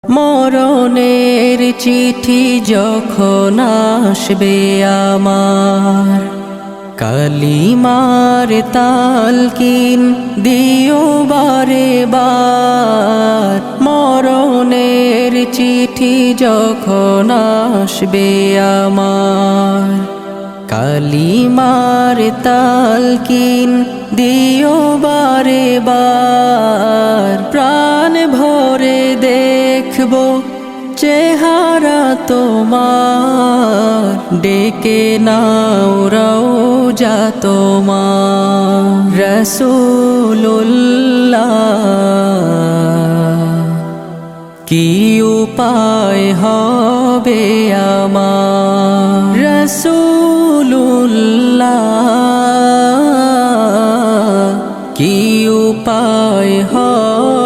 মরণের চিঠি যখন আসবে আমার, কালিমার তালকিন দিও বারে বার। মরণের চিঠি যখন আসবে আমার, কালিমার তালকিন দিও বারে বার। প্রাণ ভরে দেখবো চেহারা তোমার, ডেকে নাও রওজা তোমার। রাসূলুল্লাহ কি উপায় হবে আমার, রাসূলুল্লাহ কি উপায় হবে